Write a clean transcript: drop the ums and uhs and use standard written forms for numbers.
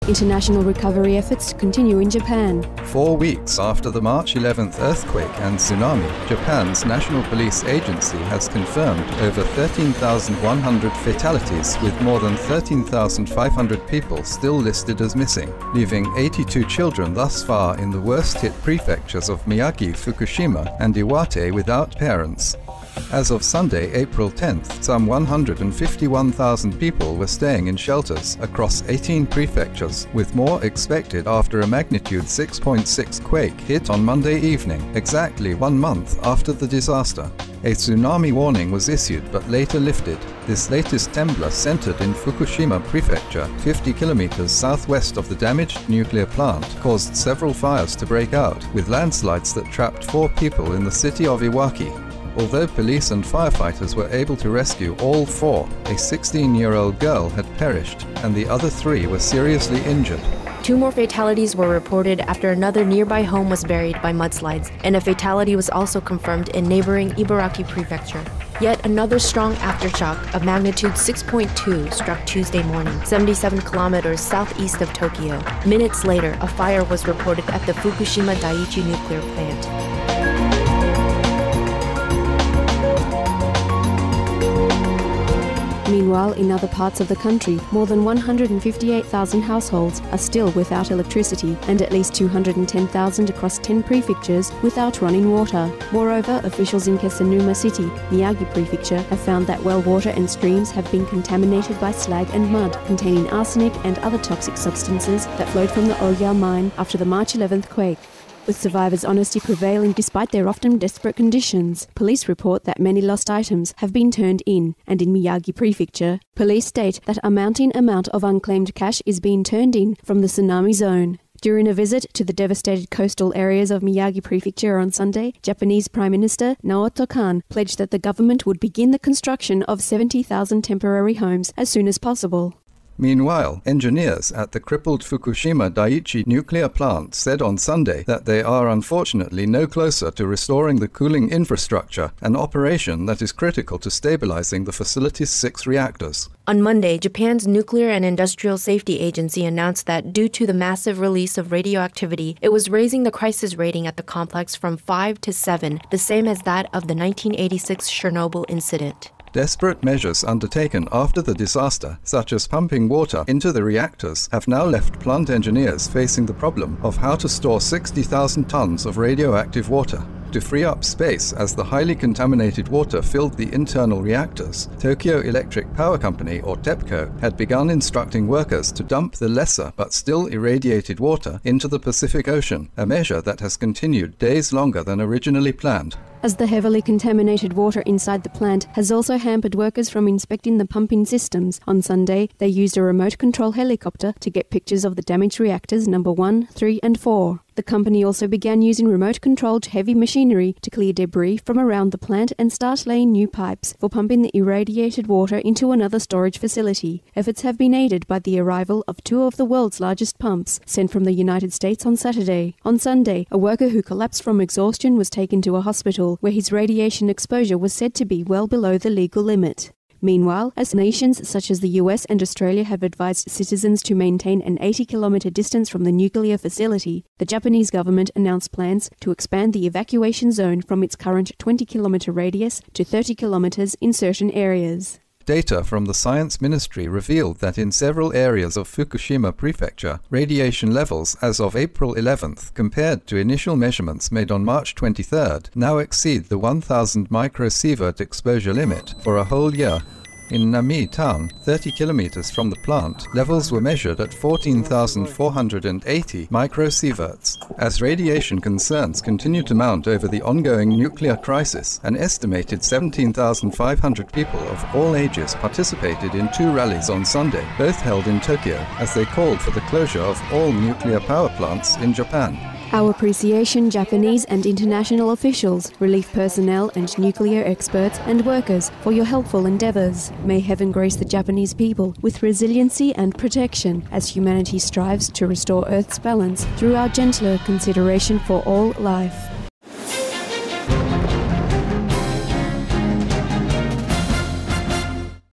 International recovery efforts continue in Japan. 4 weeks after the March 11th earthquake and tsunami, Japan's National Police Agency has confirmed over 13,100 fatalities, with more than 13,500 people still listed as missing, leaving 82 children thus far in the worst-hit prefectures of Miyagi, Fukushima and Iwate without parents. As of Sunday, April 10th, some 151,000 people were staying in shelters across 18 prefectures, with more expected after a magnitude 6.6 quake hit on Monday evening, exactly 1 month after the disaster. A tsunami warning was issued but later lifted. This latest temblor centered in Fukushima Prefecture, 50 kilometers southwest of the damaged nuclear plant, caused several fires to break out, with landslides that trapped 4 people in the city of Iwaki. Although police and firefighters were able to rescue all 4, a 16-year-old girl had perished and the other 3 were seriously injured. 2 more fatalities were reported after another nearby home was buried by mudslides, and a fatality was also confirmed in neighboring Ibaraki Prefecture. Yet another strong aftershock of magnitude 6.2 struck Tuesday morning, 77 kilometers southeast of Tokyo. Minutes later, a fire was reported at the Fukushima Daiichi nuclear plant. Meanwhile, in other parts of the country, more than 158,000 households are still without electricity and at least 210,000 across 10 prefectures without running water. Moreover, officials in Kesanuma City, Miyagi Prefecture, have found that well water and streams have been contaminated by slag and mud containing arsenic and other toxic substances that flowed from the Oya mine after the March 11th quake. With survivors' honesty prevailing despite their often desperate conditions, police report that many lost items have been turned in, and in Miyagi Prefecture, police state that a mounting amount of unclaimed cash is being turned in from the tsunami zone. During a visit to the devastated coastal areas of Miyagi Prefecture on Sunday, Japanese Prime Minister Naoto Kan pledged that the government would begin the construction of 70,000 temporary homes as soon as possible. Meanwhile, engineers at the crippled Fukushima Daiichi nuclear plant said on Sunday that they are unfortunately no closer to restoring the cooling infrastructure, an operation that is critical to stabilizing the facility's 6 reactors. On Monday, Japan's Nuclear and Industrial Safety Agency announced that due to the massive release of radioactivity, it was raising the crisis rating at the complex from 5 to 7, the same as that of the 1986 Chernobyl incident. Desperate measures undertaken after the disaster, such as pumping water into the reactors, have now left plant engineers facing the problem of how to store 60,000 tons of radioactive water. To free up space as the highly contaminated water filled the internal reactors, Tokyo Electric Power Company, or TEPCO, had begun instructing workers to dump the lesser but still irradiated water into the Pacific Ocean, a measure that has continued days longer than originally planned. As the heavily contaminated water inside the plant has also hampered workers from inspecting the pumping systems, on Sunday they used a remote control helicopter to get pictures of the damaged reactors number 1, 3 and 4. The company also began using remote-controlled heavy machinery to clear debris from around the plant and start laying new pipes for pumping the irradiated water into another storage facility. Efforts have been aided by the arrival of 2 of the world's largest pumps, sent from the United States on Saturday. On Sunday, a worker who collapsed from exhaustion was taken to a hospital where his radiation exposure was said to be well below the legal limit. Meanwhile, as nations such as the US and Australia have advised citizens to maintain an 80-kilometre distance from the nuclear facility, the Japanese government announced plans to expand the evacuation zone from its current 20-kilometre radius to 30 kilometres in certain areas. Data from the Science Ministry revealed that in several areas of Fukushima Prefecture, radiation levels as of April 11th, compared to initial measurements made on March 23rd, now exceed the 1000 microsievert exposure limit for a whole year. In Nami town, 30 kilometers from the plant, levels were measured at 14,480 microsieverts. As radiation concerns continue to mount over the ongoing nuclear crisis, an estimated 17,500 people of all ages participated in 2 rallies on Sunday, both held in Tokyo, as they called for the closure of all nuclear power plants in Japan. Our appreciation, Japanese and international officials, relief personnel and nuclear experts and workers, for your helpful endeavors. May heaven grace the Japanese people with resiliency and protection as humanity strives to restore Earth's balance through our gentler consideration for all life.